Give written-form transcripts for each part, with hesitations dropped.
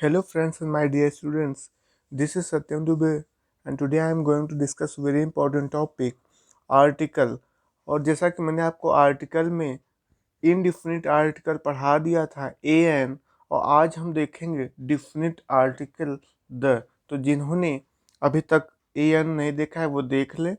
Hello friends and my dear students, this is Satyam Dubey and today I am going to discuss very important topic article। और जैसा कि मैंने आपको article में indefinite article पढ़ा दिया था ए एन, और आज हम देखेंगे डिफिनिट आर्टिकल द। तो जिन्होंने अभी तक ए एन नहीं देखा है वो देख ले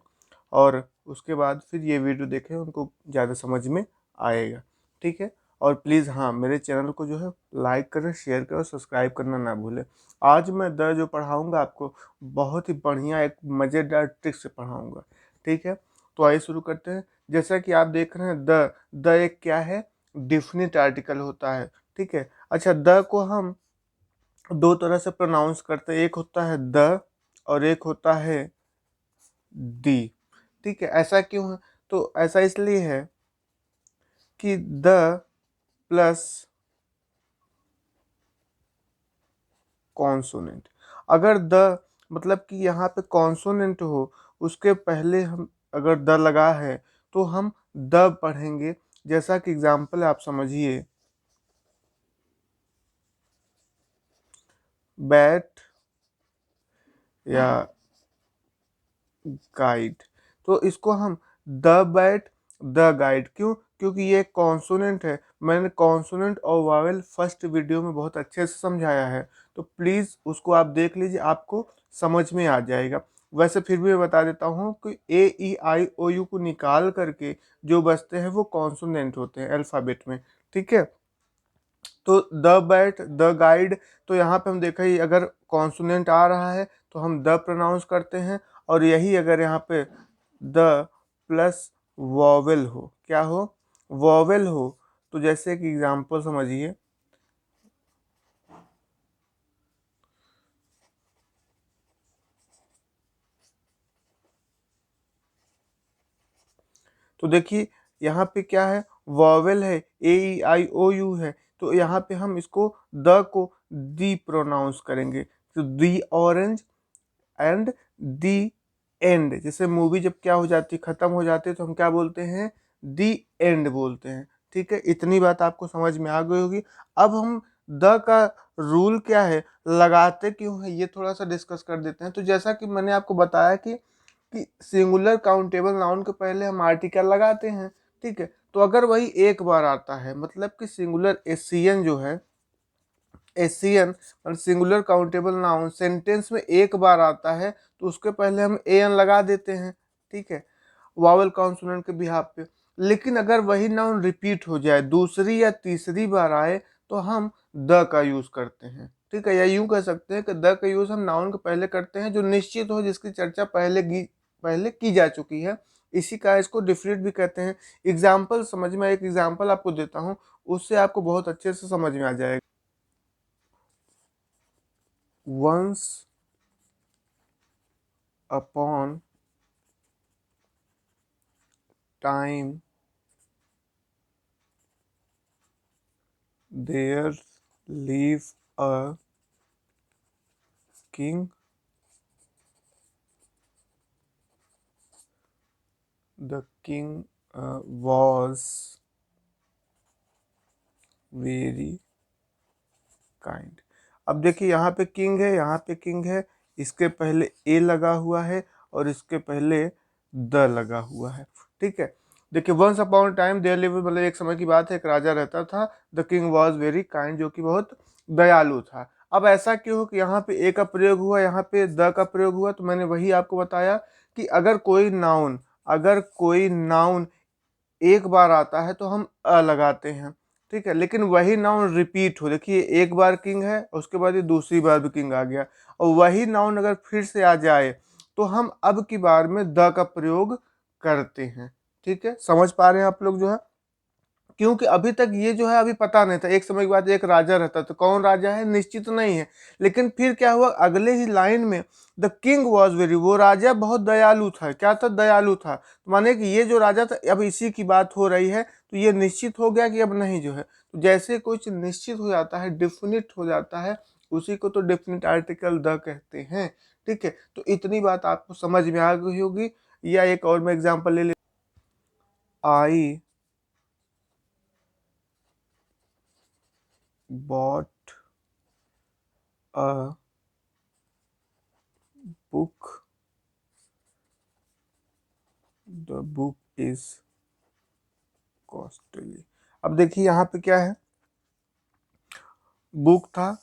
और उसके बाद फिर ये वीडियो देखें, उनको ज़्यादा समझ में आएगा। ठीक है। और प्लीज़ हाँ, मेरे चैनल को जो है लाइक करें, शेयर करें और सब्सक्राइब करना ना भूलें। आज मैं द जो पढ़ाऊँगा आपको बहुत ही बढ़िया एक मज़ेदार ट्रिक से पढ़ाऊँगा। ठीक है। तो आइए शुरू करते हैं। जैसा कि आप देख रहे हैं द एक क्या है, डिफिनिट आर्टिकल होता है। ठीक है। अच्छा, द को हम दो तरह से प्रोनाउंस करते हैं, एक होता है द और एक होता है दी। ठीक है। ऐसा क्यों है? तो ऐसा इसलिए है कि द प्लस कॉन्सोनेंट, अगर द मतलब कि यहाँ पे कॉन्सोनेंट हो, उसके पहले हम अगर द लगा है तो हम द पढ़ेंगे। जैसा कि एग्जाम्पल आप समझिए, बैट या गाइड। तो इसको हम द बैट द गाइड, क्यों? क्योंकि ये कॉन्सोनेंट है। मैंने कॉन्सोनेंट और वावेल फर्स्ट वीडियो में बहुत अच्छे से समझाया है, तो प्लीज़ उसको आप देख लीजिए, आपको समझ में आ जाएगा। वैसे फिर भी मैं बता देता हूँ कि ए ई आई ओ यू को निकाल करके जो बचते हैं वो कॉन्सोनेंट होते हैं अल्फ़ाबेट में। ठीक है। तो द बैट द गाइड, तो यहाँ पे हम देखा ही, अगर कॉन्सोनेंट आ रहा है तो हम द प्रोनाउंस करते हैं, और यही अगर यहाँ पे द प्लस वॉवेल हो, क्या हो, वॉवेल हो, तो जैसे कि एग्जांपल समझिए, तो देखिए यहाँ पे क्या है, वॉवेल है, ए ई आई ओ यू है, तो यहाँ पे हम इसको द को दी प्रोनाउंस करेंगे। तो the orange and the and, जैसे मूवी जब क्या हो जाती है, खत्म हो जाती है, तो हम क्या बोलते हैं, दी एंड बोलते हैं। ठीक है। इतनी बात आपको समझ में आ गई होगी। अब हम द का रूल क्या है, लगाते क्यों है, ये थोड़ा सा डिस्कस कर देते हैं। तो जैसा कि मैंने आपको बताया कि सिंगुलर काउंटेबल नाउन के पहले हम आर्टिकल लगाते हैं। ठीक है। तो अगर वही एक बार आता है, मतलब कि सिंगुलर एशियन जो है, एशियन और सिंगुलर काउंटेबल नाउन सेंटेंस में एक बार आता है, तो उसके पहले हम ए एन लगा देते हैं। ठीक है। वावल कॉन्सोनेंट के बिहाफ पे। लेकिन अगर वही नाउन रिपीट हो जाए, दूसरी या तीसरी बार आए, तो हम द का यूज करते हैं। ठीक है। या यूं कह सकते हैं कि द का यूज हम नाउन के पहले करते हैं जो निश्चित हो, जिसकी चर्चा पहले की जा चुकी है। इसी का इसको डिफरेंट भी कहते हैं। एग्जाम्पल समझ में, एक एग्जाम्पल आपको देता हूँ, उससे आपको बहुत अच्छे से समझ में आ जाएगा। Once upon time there lived a king. The king was very kind। अब देखिए यहाँ पे किंग है, यहाँ पे किंग है, इसके पहले ए लगा हुआ है और इसके पहले द लगा हुआ है। ठीक है। देखिए, once upon time there live, मतलब एक समय की बात है, एक राजा रहता था। The king was very kind, जो कि बहुत दयालु था। अब ऐसा क्यों हो कि यहाँ पे ए का प्रयोग हुआ, यहाँ पे द का प्रयोग हुआ? तो मैंने वही आपको बताया कि अगर कोई नाउन एक बार आता है तो हम अ लगाते हैं। ठीक है। लेकिन वही नाउन रिपीट हो, देखिए एक बार किंग है, उसके बाद ये दूसरी बार भी किंग आ गया, और वही नाउन अगर फिर से आ जाए तो हम अब की बार में द का प्रयोग करते हैं। ठीक है। समझ पा रहे हैं आप लोग जो है? क्योंकि अभी तक ये जो है अभी पता नहीं था। एक समय के बाद एक राजा रहता, तो कौन राजा है निश्चित नहीं है। लेकिन फिर क्या हुआ, अगले ही लाइन में द किंग वॉज वेरी, वो राजा बहुत दयालु था। क्या था? दयालु था। तो माने कि ये जो राजा था, अब इसी की बात हो रही है, तो ये निश्चित हो गया कि अब नहीं जो है। तो जैसे कुछ निश्चित हो जाता है, डिफिनिट हो जाता है, उसी को तो डेफिनिट आर्टिकल द कहते हैं। ठीक है। तो इतनी बात आपको समझ में आ गई होगी। या एक और मैं एग्जाम्पल ले ले, I bought a book, the book is costly. अब देखिए यहाँ पे क्या है, बुक था,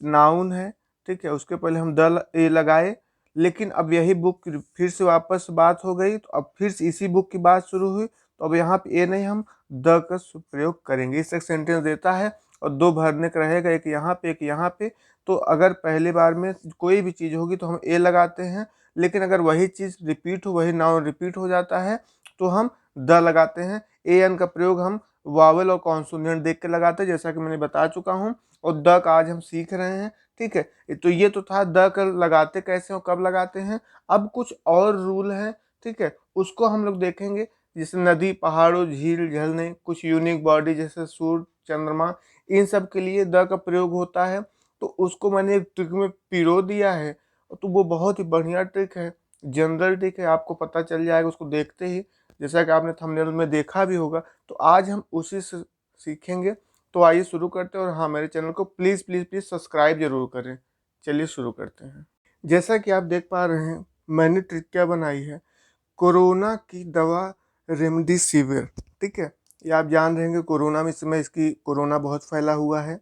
नाउन है, ठीक है, उसके पहले हम द ए लगाए, लेकिन अब यही बुक फिर से वापस बात हो गई, तो अब फिर से इसी बुक की बात शुरू हुई, तो अब यहाँ पे ए नहीं, हम द का प्रयोग करेंगे। इस एक सेंटेंस देता है और दो भरने का रहेगा, एक यहाँ पे एक यहाँ पे। तो अगर पहली बार में कोई भी चीज़ होगी तो हम ए लगाते हैं, लेकिन अगर वही चीज़ रिपीट हो, वही नाउन रिपीट हो जाता है तो हम द लगाते हैं। ए एन का प्रयोग हम वावल और कॉन्सोनेंट देख के लगाते हैं, जैसा कि मैंने बता चुका हूँ, और द का आज हम सीख रहे हैं, ठीक है। तो ये तो था द का लगाते कैसे और कब लगाते हैं। अब कुछ और रूल हैं, ठीक है, उसको हम लोग देखेंगे। जैसे नदी, पहाड़ों, झील, झरने, कुछ यूनिक बॉडी जैसे सूर्य, चंद्रमा, इन सब के लिए द का प्रयोग होता है। तो उसको मैंने एक ट्रिक में पिरो दिया है, तो वो बहुत ही बढ़िया ट्रिक है, जनरल ट्रिक है, आपको पता चल जाएगा उसको देखते ही, जैसा कि आपने थंबनेल में देखा भी होगा। तो आज हम उसी से सीखेंगे। तो आइए शुरू करते हैं, और हाँ, मेरे चैनल को प्लीज़ प्लीज़ प्लीज़ सब्सक्राइब जरूर करें। चलिए शुरू करते हैं। जैसा कि आप देख पा रहे हैं, मैंने ट्रिक क्या बनाई है, कोरोना की दवा रेमडेसिविर, ठीक है। ये आप जान रहे हैं कोरोना में इस समय इसकी कोरोना बहुत फैला हुआ है,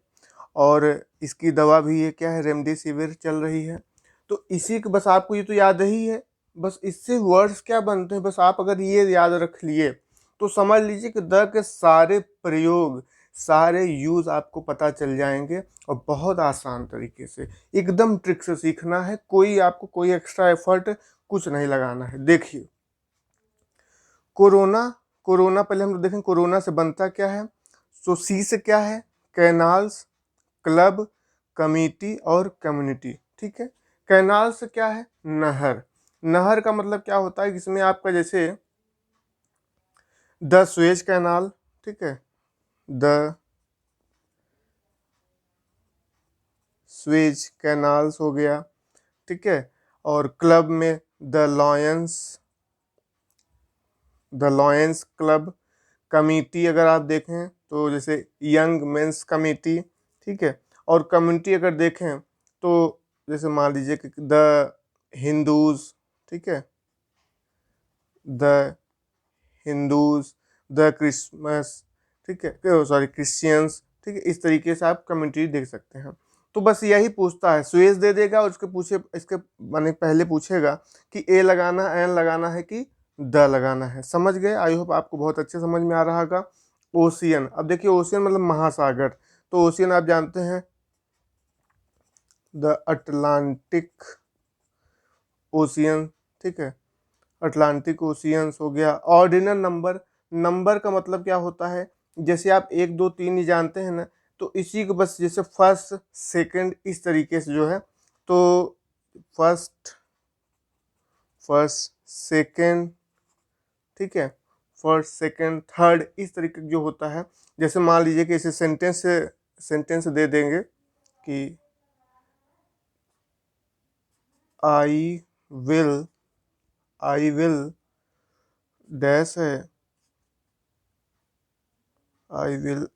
और इसकी दवा भी ये क्या है, रेमडेसिविर चल रही है। तो इसी के बस आपको ये तो याद ही है, बस इससे वर्ड्स क्या बनते हैं, बस आप अगर ये याद रख लिए तो समझ लीजिए कि द के सारे प्रयोग, सारे यूज़ आपको पता चल जाएंगे, और बहुत आसान तरीके से एकदम ट्रिक से सीखना है। कोई आपको कोई एक्स्ट्रा एफर्ट कुछ नहीं लगाना है। देखिए, कोरोना, कोरोना पहले हम लोग देखें कोरोना से बनता क्या है। सो सी से क्या है, कैनाल्स, क्लब, कमिटी और कम्युनिटी, ठीक है। कैनाल से क्या है, नहर। नहर का मतलब क्या होता है, इसमें आपका जैसे द सुएज कैनाल, ठीक है, द सुएज कैनाल्स हो गया, ठीक है। और क्लब में द लॉयंस क्लब। कमिटी अगर आप देखें तो जैसे यंग मेंस कमिटी, ठीक है। और कम्युनिटी अगर देखें तो जैसे मान लीजिए कि द हिंदूज, ठीक है, द हिंदूज, द क्रिसमस, ठीक है, सॉरी क्रिश्चियंस, ठीक है। इस तरीके से आप कम्युनिटी देख सकते हैं। तो बस यही पूछता है, सुएज दे देगा और उसके पूछे, इसके माने पहले पूछेगा कि ए लगाना, एन लगाना है कि द लगाना है। समझ गए? आई होप आपको बहुत अच्छे समझ में आ रहा होगा। ओशियन, अब देखिए ओशियन मतलब महासागर। तो ओशियन आप जानते हैं, द अटलांटिक ओशियन, ठीक है, अटलांटिक ओशियंस हो गया। ऑर्डिनल नंबर, नंबर का मतलब क्या होता है, जैसे आप एक दो तीन ही जानते हैं ना, तो इसी को बस जैसे फर्स्ट सेकंड इस तरीके से जो है, तो फर्स्ट, फर्स्ट सेकंड, ठीक है, फर्स्ट सेकंड थर्ड, इस तरीके जो होता है। जैसे मान लीजिए कि इसे सेंटेंस दे देंगे कि I will, I will dash है, आई विल,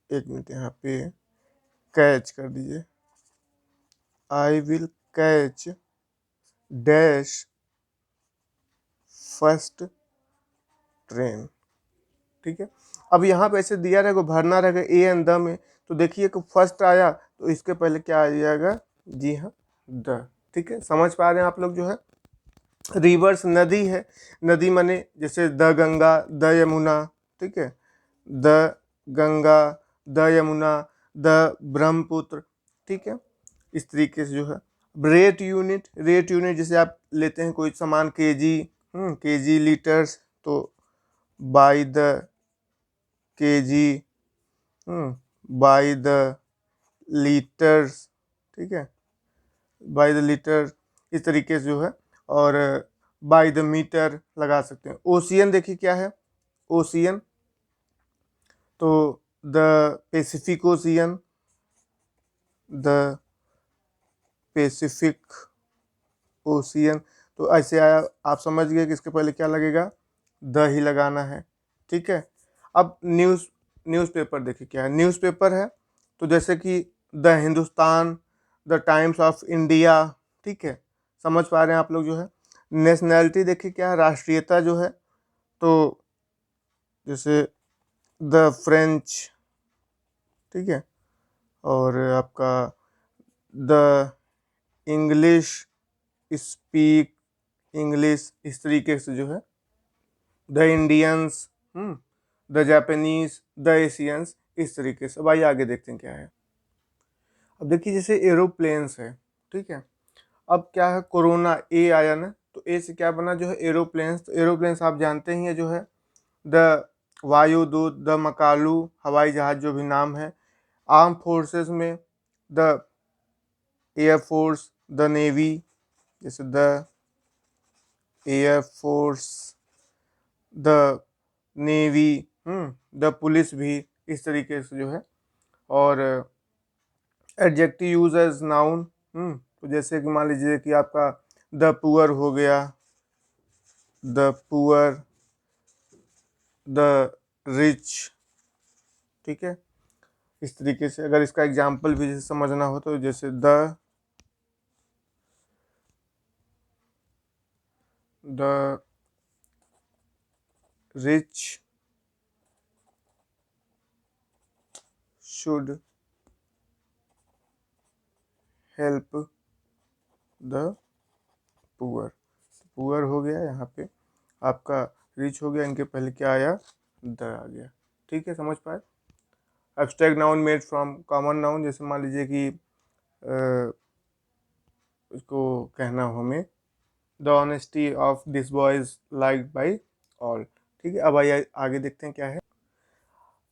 एक मिनट यहाँ पे कैच कर दीजिए, I will catch dash first train, ठीक है। अब यहाँ पे ऐसे दिया रहेगा, भरना रहेगा ए एंड द में, तो देखिए कि फर्स्ट आया तो इसके पहले क्या आ जाएगा, जी हाँ, द, ठीक है। समझ पा रहे हैं आप लोग जो है। रिवर्स, नदी है, नदी माने जैसे द गंगा, द यमुना, ठीक है, the Ganga, the Yamuna, the Brahmaputra, ठीक है। इस तरीके से जो है। रेट यूनिट, रेट यूनिट जैसे आप लेते हैं कोई सामान केजी, केजी लीटर्स, तो by the KG, by the litres, ठीक है, बाय द लीटर, इस तरीके से जो है। और बाय द मीटर लगा सकते हैं। ओशियन देखिए क्या है, ओशियन, तो the Pacific ocean, the Pacific ocean. तो ऐसे आया, आप समझ गए कि इसके पहले क्या लगेगा, द ही लगाना है, ठीक है। अब न्यूज़पेपर देखिए क्या है, न्यूज़पेपर है, तो जैसे कि the Hindustan, the times of India, ठीक है, समझ पा रहे हैं आप लोग जो है। नेशनैलिटी देखिए क्या है, राष्ट्रीयता जो है, तो जैसे द फ्रेंच, ठीक है, और आपका द इंग्लिश स्पीक इंग्लिश, इस तरीके से जो है, the Indians, the Japanese, the Asians, इस तरीके से। अब आइए आगे देखते हैं क्या है। अब देखिए जैसे एरोप्लेन्स है, ठीक है, अब क्या है, कोरोना ए आया ना, तो ए से क्या बना जो है, एरोप्लेन्स। तो एरोप्लेन्स आप जानते ही है जो है, द वायुदूत, द मकालू, हवाई जहाज जो भी नाम है। आर्म फोर्सेस में द एयरफोर्स, द नेवी, जैसे the air force, the navy, the police भी, इस तरीके से जो है। और एडजेक्टिव यूज एज नाउन, तो जैसे कि मान लीजिए कि आपका द पुअर हो गया, द पुअर, द रिच, ठीक है, इस तरीके से। अगर इसका एग्जाम्पल भी जैसे समझना हो तो जैसे the rich should help the poor. Poor हो गया, यहाँ पे आपका रिच हो गया, इनके पहले क्या आया, द आ गया, ठीक है, समझ पाए। Abstract noun made from common noun, जैसे मान लीजिए कि इसको कहना हो हमें, the honesty of this boy is liked by all, ठीक है। अब आइए आगे देखते हैं क्या है।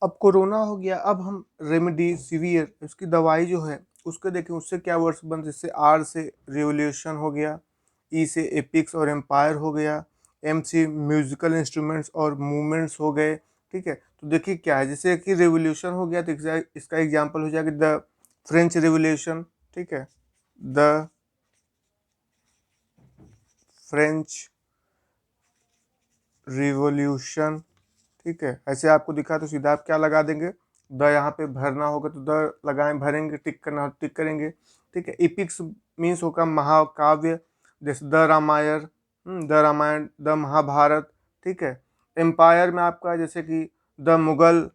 अब कोरोना हो गया, अब हम रेमडेसिवियर, उसकी दवाई जो है उसके देखें, उससे क्या वर्ड्स बन, जैसे आर से रिवोल्यूशन हो गया, ई से एपिक्स और एम्पायर हो गया, एम से म्यूजिकल इंस्ट्रूमेंट्स और मूवमेंट्स हो गए, ठीक है। तो देखिए क्या है, जैसे कि रिवोल्यूशन हो गया तो इसका एग्जांपल हो जाएगा द फ्रेंच रिवोल्यूशन, ठीक है, द फ्रेंच रिवोल्यूशन, ठीक है। ऐसे आपको दिखा तो सीधा आप क्या लगा देंगे, द, यहाँ पे भरना होगा तो द लगाएं, भरेंगे, टिक करना हो टिक करेंगे, ठीक है। इपिक्स मीन्स होगा महाकाव्य, जैसे the Ramayana, the Ramayana, the Mahabharata, ठीक है। एम्पायर में आपका जैसे कि द मुगल,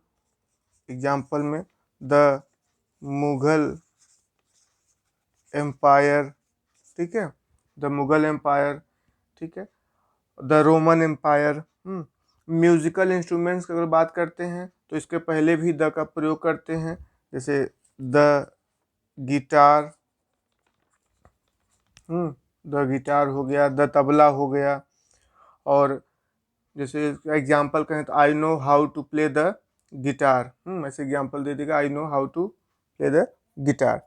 एग्जाम्पल में द मुगल एम्पायर, ठीक है, द मुगल एम्पायर, ठीक है, the Roman empire. Musical instruments की अगर बात करते हैं तो इसके पहले भी द का प्रयोग करते हैं, जैसे द गिटार, द गिटार हो गया, द तबला हो गया। और जैसे एग्जांपल कहें तो I know how to play the guitar, ऐसे एग्जांपल दे देगा, I know how to play the guitar.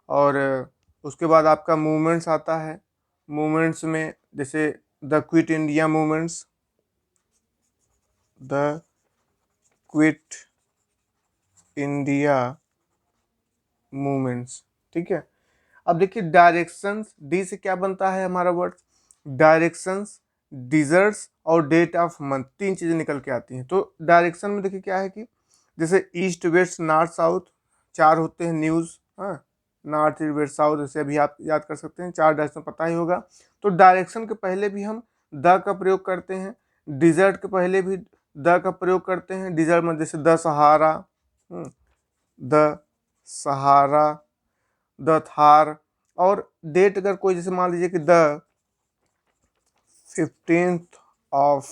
और उसके बाद आपका मूवमेंट्स आता है, मूवमेंट्स में जैसे the quit India movements, the quit India movements, ठीक है। अब देखिए डायरेक्शंस, डी से क्या बनता है हमारा वर्ड, डायरेक्शंस, डिजर्ट्स और डेट ऑफ मंथ, तीन चीजें निकल के आती हैं। तो डायरेक्शन में देखिए क्या है कि जैसे ईस्ट वेस्ट नॉर्थ साउथ, चार होते हैं न्यूज, हाँ, नॉर्थ ईस्ट वेस्ट साउथ, जैसे अभी आप याद कर सकते हैं, चार डायरेक्शन पता ही होगा। तो डायरेक्शन के पहले भी हम द का प्रयोग करते हैं, डिजर्ट के पहले भी द का प्रयोग करते हैं, डिजर्ट में जैसे the Sahara, the Sahara, the Thar. और डेट अगर कोई जैसे मान लीजिए कि द 15th ऑफ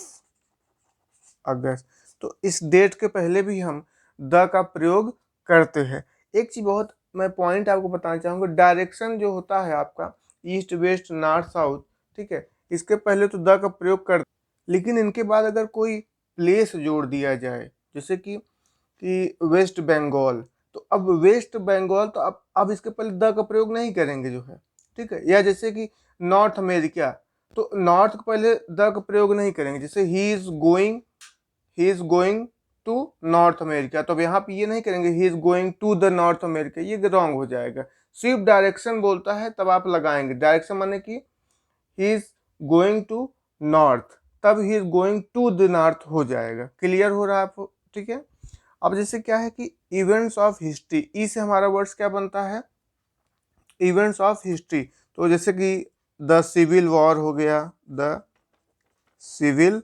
अगस्त, तो इस डेट के पहले भी हम द का प्रयोग करते हैं। एक चीज बहुत मैं पॉइंट आपको बताना चाहूँगा, डायरेक्शन जो होता है आपका ईस्ट वेस्ट नॉर्थ साउथ, ठीक है, इसके पहले तो द का प्रयोग कर, लेकिन इनके बाद अगर कोई प्लेस जोड़ दिया जाए, जैसे कि वेस्ट बंगाल, तो अब वेस्ट बंगाल, तो अब इसके पहले द का प्रयोग नहीं करेंगे जो है, ठीक है। या जैसे कि नॉर्थ अमेरिका, तो नॉर्थ के पहले द का प्रयोग नहीं करेंगे, जैसे he is going to North America, तो अब यहाँ पे ये नहीं करेंगे he is going to the North America, ये रॉन्ग हो जाएगा। सिर्फ डायरेक्शन बोलता है तब आप लगाएंगे, डायरेक्शन माने कि he is going to north, तब he is going to the north हो जाएगा। क्लियर हो रहा है आपको, ठीक है। अब जैसे क्या है कि इवेंट्स ऑफ हिस्ट्री, ई से हमारा वर्ड्स क्या बनता है, इवेंट्स ऑफ हिस्ट्री, तो जैसे कि द सिविल वॉर हो गया, द सिविल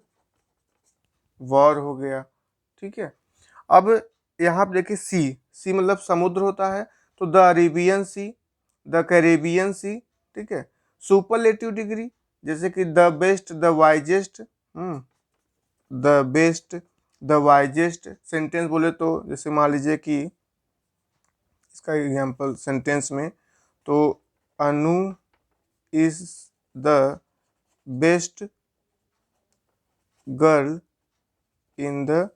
वॉर हो गया, ठीक है। अब यहाँ पे देखिए सी, सी मतलब समुद्र होता है, तो the Arabian sea, the Caribbean sea, ठीक है। सुपरलेटिव डिग्री, जैसे कि the best, the wisest, the best, the wisest. Sentence बोले तो जैसे मान लीजिए कि इसका एग्जांपल सेंटेंस में, तो Anu is the best girl in the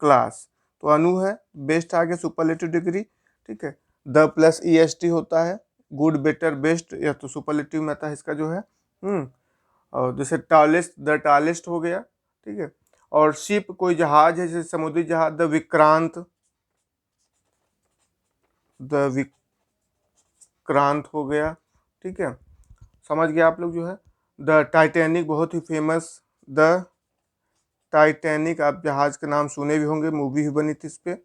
class, तो अनु है, बेस्ट आ गया सुपरलेटिव डिग्री, ठीक है। The plus E S T होता है, गुड बेटर बेस्ट, या तो सुपरलेटिव में आता है इसका जो है। और जैसे टॉलेस्ट, द टॉलेस्ट हो गया, ठीक है। और शिप कोई जहाज है, जैसे समुद्री जहाज, द विक्रांत, द विक्रांत हो गया, ठीक है। समझ गया आप लोग जो है। द टाइटैनिक बहुत ही फेमस, द टाइटैनिक, आप जहाज का नाम सुने भी होंगे, मूवी भी बनी थी इस पे,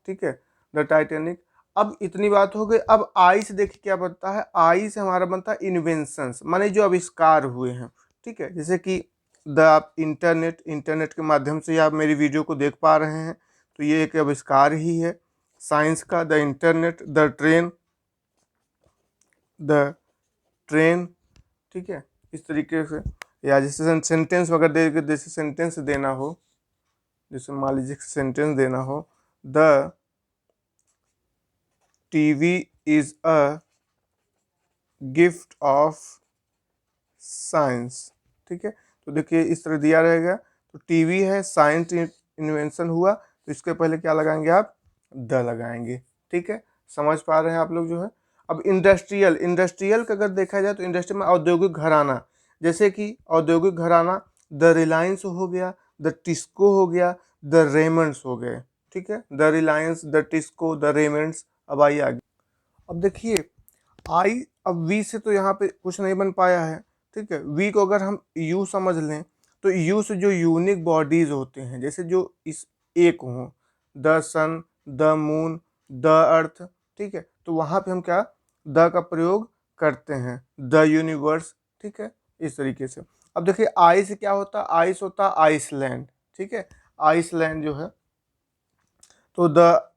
ठीक है, द टाइटैनिक। अब इतनी बात हो गई, अब आई से देखिए क्या बनता है, आई से हमारा बनता है इन्वेंशंस, माने जो आविष्कार हुए हैं, ठीक है। जैसे कि द आप इंटरनेट, इंटरनेट के माध्यम से आप मेरी वीडियो को देख पा रहे हैं, तो ये एक आविष्कार ही है साइंस का, the internet. The train, the train, ठीक है। इस तरीके से, या जैसे सेंटेंस अगर दे, जैसे सेंटेंस देना हो, जैसे मान लीजिए सेंटेंस देना हो, the TV is a gift of science, ठीक है। तो देखिए इस तरह दिया रहेगा, तो टीवी है, साइंस इन्वेंशन हुआ, तो इसके पहले क्या लगाएंगे आप, द लगाएंगे, ठीक है। समझ पा रहे हैं आप लोग जो है। अब इंडस्ट्रियल, इंडस्ट्रियल का अगर देखा जाए तो इंडस्ट्री में औद्योगिक घराना, जैसे कि औद्योगिक घराना, द रिलायंस हो गया, द टिस्को हो गया, द रेमंड्स हो गए, ठीक है। The Reliance, the TISCO, the Raymond's. अब आइए आगे। अब देखिए आई, अब वी से तो यहाँ पे कुछ नहीं बन पाया है, ठीक है। वी को अगर हम यू समझ लें, तो यू से जो यूनिक बॉडीज होते हैं, जैसे जो इस एक हों, the sun, the moon, the earth, ठीक है, तो वहाँ पे हम क्या द का प्रयोग करते हैं, द यूनिवर्स, ठीक है, इस तरीके से। अब देखिए आई से क्या होता है, आई से होता है आइसलैंड, ठीक है। आइसलैंड जो है, तो द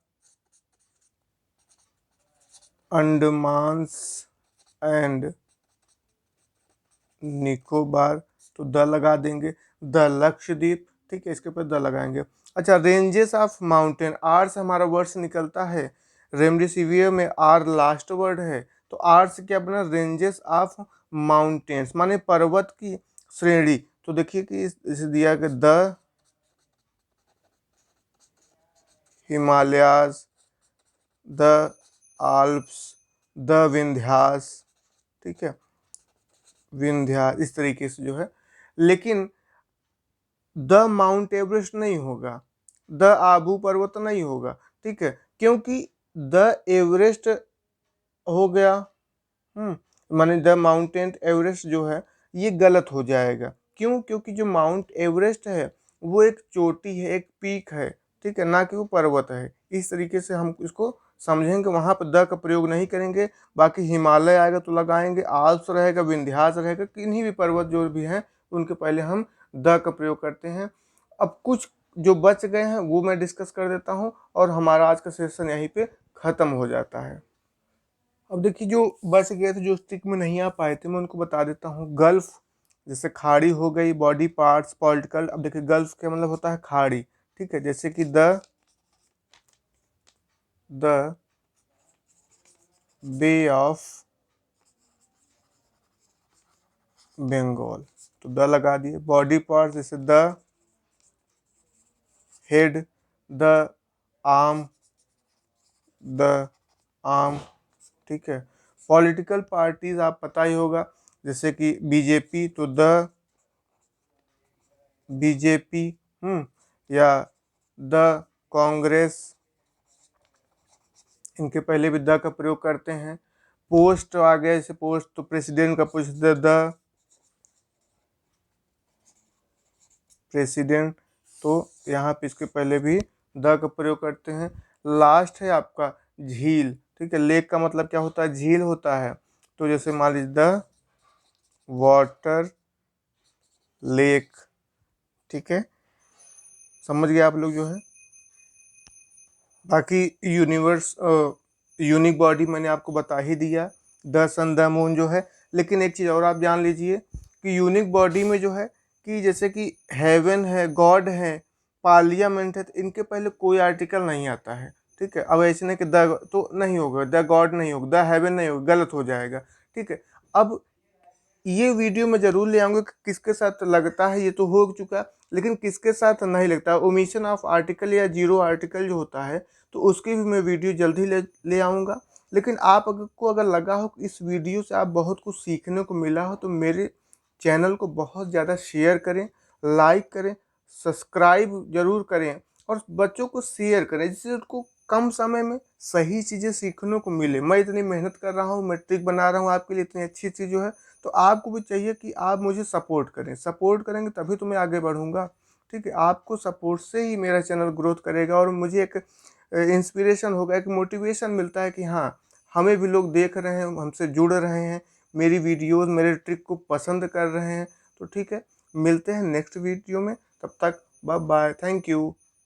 अंडमान्स एंड निकोबार, तो द लगा देंगे। द लक्षद्वीप, ठीक है, इसके ऊपर द लगाएंगे। अच्छा, रेंजेस ऑफ माउंटेन, आर से हमारा वर्ड से निकलता है, रेमडेसिवियर में आर लास्ट वर्ड है, तो आर से क्या बना, रेंजेस ऑफ माउंटेन्स, माने पर्वत की श्रेणी। तो देखिए कि इसे दिया गया the Himalayas, the Alps, the Vindhyas, ठीक है, विंध्या, इस तरीके से जो है। लेकिन द माउंट एवरेस्ट नहीं होगा, द आबू पर्वत नहीं होगा, ठीक है, क्योंकि द एवरेस्ट हो गया, माने द माउंटेन एवरेस्ट जो है ये गलत हो जाएगा। क्यों, क्योंकि जो माउंट एवरेस्ट है वो एक चोटी है, एक पीक है, ठीक है, ना कि वो पर्वत है। इस तरीके से हम इसको समझेंगे, वहाँ पर द का प्रयोग नहीं करेंगे। बाकी हिमालय आएगा तो लगाएंगे, आल्प्स रहेगा, विंध्यास रहेगा, किन्हीं भी पर्वत जो भी हैं उनके पहले हम द का प्रयोग करते हैं। अब कुछ जो बच गए हैं वो मैं डिस्कस कर देता हूँ, और हमारा आज का सेशन यहीं पे ख़त्म हो जाता है। अब देखिए जो बच गए थे, जो स्टिक में नहीं आ पाए थे, मैं उनको बता देता हूँ। गल्फ, जैसे खाड़ी हो गई, बॉडी पार्ट्स, पॉलिटिकल। अब देखिए गल्फ का मतलब होता है खाड़ी, ठीक है, जैसे कि द बे ऑफ बंगाल, तो द लगा दिए। बॉडी पार्ट्स जैसे the head, the arm, the arm, ठीक है। पॉलिटिकल पार्टीज आप पता ही होगा, जैसे कि बीजेपी, तो द बीजेपी, या द कांग्रेस, इनके पहले भी द का प्रयोग करते हैं। पोस्ट आ गया, जैसे पोस्ट, तो प्रेसिडेंट का पोस्ट, द प्रेसिडेंट, तो यहाँ पे इसके पहले भी द का प्रयोग करते हैं। लास्ट है आपका झील, ठीक है। लेक का मतलब क्या होता है, झील होता है। तो जैसे मान लीजिए द वाटर लेक, ठीक है, समझ गए आप लोग जो है। बाकी यूनिवर्स यूनिक बॉडी मैंने आपको बता ही दिया, द सन द मून जो है। लेकिन एक चीज़ और आप जान लीजिए कि यूनिक बॉडी में जो है कि जैसे कि हेवन है, गॉड है, पार्लियामेंट है, तो इनके पहले कोई आर्टिकल नहीं आता है, ठीक है। अब ऐसे नहीं कि द तो नहीं होगा, द गॉड नहीं होगा, द हेवन नहीं होगा, गलत हो जाएगा, ठीक है। अब ये वीडियो मैं जरूर ले आऊंगा कि किसके साथ लगता है, ये तो हो चुका, लेकिन किसके साथ नहीं लगता, ओमिशन ऑफ आर्टिकल या जीरो आर्टिकल जो होता है, तो उसकी भी मैं वीडियो जल्द ही ले आऊँगा। लेकिन आप अगर को अगर लगा हो कि इस वीडियो से आप बहुत कुछ सीखने को मिला हो, तो मेरे चैनल को बहुत ज़्यादा शेयर करें, लाइक करें, सब्सक्राइब जरूर करें और बच्चों को शेयर करें, जिससे उनको कम समय में सही चीज़ें सीखने को मिले। मैं इतनी मेहनत कर रहा हूँ, मैट्रिक बना रहा हूँ आपके लिए, इतनी अच्छी चीज़ जो है, तो आपको भी चाहिए कि आप मुझे सपोर्ट करें। सपोर्ट करेंगे तभी तो मैं आगे बढ़ूंगा, ठीक है। आपको सपोर्ट से ही मेरा चैनल ग्रोथ करेगा और मुझे एक इंस्पिरेशन होगा, एक मोटिवेशन मिलता है कि हाँ, हमें भी लोग देख रहे हैं, हमसे जुड़ रहे हैं, मेरी वीडियोस मेरे ट्रिक को पसंद कर रहे हैं। तो ठीक है, मिलते हैं नेक्स्ट वीडियो में, तब तक बाय बाय, थैंक यू।